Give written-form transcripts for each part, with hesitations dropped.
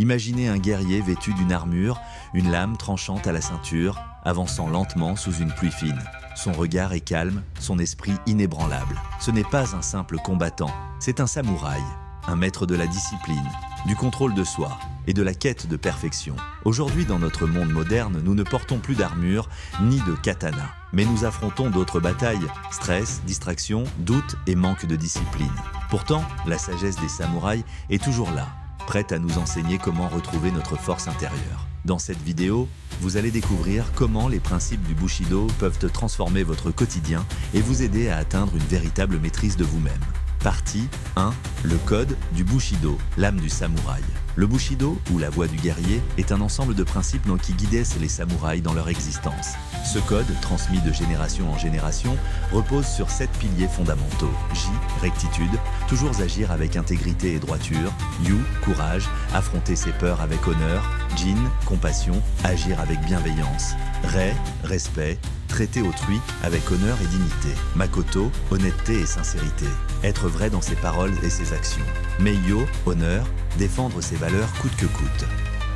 Imaginez un guerrier vêtu d'une armure, une lame tranchante à la ceinture, avançant lentement sous une pluie fine. Son regard est calme, son esprit inébranlable. Ce n'est pas un simple combattant, c'est un samouraï, un maître de la discipline, du contrôle de soi et de la quête de perfection. Aujourd'hui, dans notre monde moderne, nous ne portons plus d'armure ni de katana, mais nous affrontons d'autres batailles, stress, distraction, doute et manque de discipline. Pourtant, la sagesse des samouraïs est toujours là, prête à nous enseigner comment retrouver notre force intérieure. Dans cette vidéo, vous allez découvrir comment les principes du Bushido peuvent transformer votre quotidien et vous aider à atteindre une véritable maîtrise de vous-même. Partie 1. Le code du Bushido, l'âme du samouraï. Le Bushido, ou la voie du guerrier, est un ensemble de principes qui guidaient les samouraïs dans leur existence. Ce code, transmis de génération en génération, repose sur 7 piliers fondamentaux. J. Rectitude, toujours agir avec intégrité et droiture. Yu. Courage, affronter ses peurs avec honneur. Jin. Compassion, agir avec bienveillance. Rei. Respect, traiter autrui avec honneur et dignité. Makoto, honnêteté et sincérité, être vrai dans ses paroles et ses actions. Meiyo, honneur, défendre ses valeurs coûte que coûte.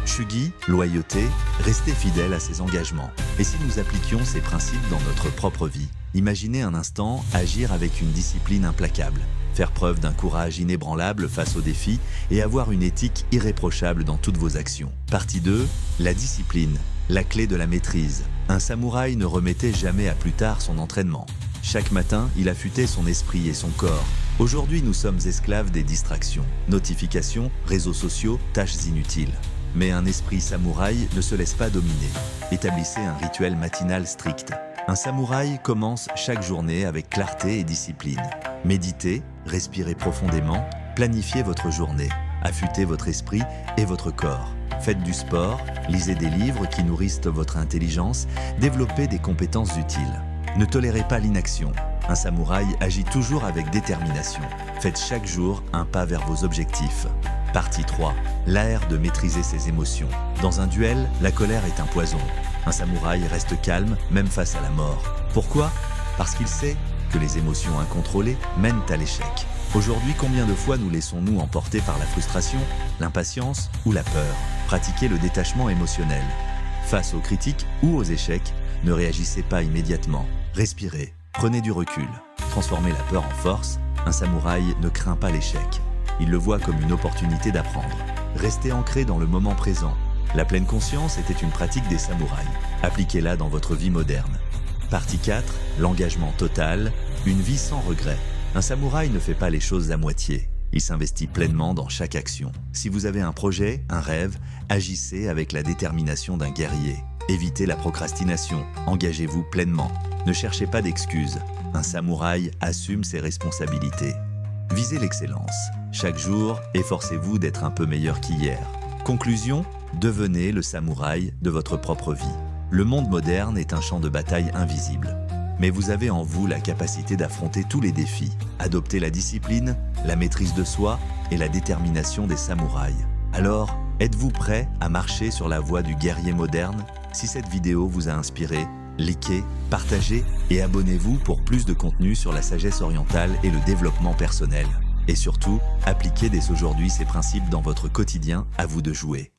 Shugi, loyauté, rester fidèle à ses engagements. Et si nous appliquions ces principes dans notre propre vie? Imaginez un instant agir avec une discipline implacable, faire preuve d'un courage inébranlable face aux défis et avoir une éthique irréprochable dans toutes vos actions. Partie 2. La discipline, la clé de la maîtrise. Un samouraï ne remettait jamais à plus tard son entraînement. Chaque matin, il affûtait son esprit et son corps. Aujourd'hui, nous sommes esclaves des distractions, notifications, réseaux sociaux, tâches inutiles. Mais un esprit samouraï ne se laisse pas dominer. Établissez un rituel matinal strict. Un samouraï commence chaque journée avec clarté et discipline. Méditez, respirez profondément, planifiez votre journée, affûtez votre esprit et votre corps. Faites du sport, lisez des livres qui nourrissent votre intelligence, développez des compétences utiles. Ne tolérez pas l'inaction. Un samouraï agit toujours avec détermination. Faites chaque jour un pas vers vos objectifs. Partie 3. L'art de maîtriser ses émotions. Dans un duel, la colère est un poison. Un samouraï reste calme, même face à la mort. Pourquoi? Parce qu'il sait que les émotions incontrôlées mènent à l'échec. Aujourd'hui, combien de fois nous laissons-nous emporter par la frustration, l'impatience ou la peur? Pratiquez le détachement émotionnel. Face aux critiques ou aux échecs, ne réagissez pas immédiatement. Respirez, prenez du recul. Transformez la peur en force. Un samouraï ne craint pas l'échec. Il le voit comme une opportunité d'apprendre. Restez ancré dans le moment présent. La pleine conscience était une pratique des samouraïs. Appliquez-la dans votre vie moderne. Partie 4. L'engagement total, une vie sans regret. Un samouraï ne fait pas les choses à moitié. Il s'investit pleinement dans chaque action. Si vous avez un projet, un rêve, agissez avec la détermination d'un guerrier. Évitez la procrastination, engagez-vous pleinement. Ne cherchez pas d'excuses. Un samouraï assume ses responsabilités. Visez l'excellence. Chaque jour, efforcez-vous d'être un peu meilleur qu'hier. Conclusion, devenez le samouraï de votre propre vie. Le monde moderne est un champ de bataille invisible. Mais vous avez en vous la capacité d'affronter tous les défis. Adoptez la discipline, la maîtrise de soi et la détermination des samouraïs. Alors, êtes-vous prêt à marcher sur la voie du guerrier moderne? Si cette vidéo vous a inspiré, likez, partagez et abonnez-vous pour plus de contenu sur la sagesse orientale et le développement personnel. Et surtout, appliquez dès aujourd'hui ces principes dans votre quotidien, à vous de jouer.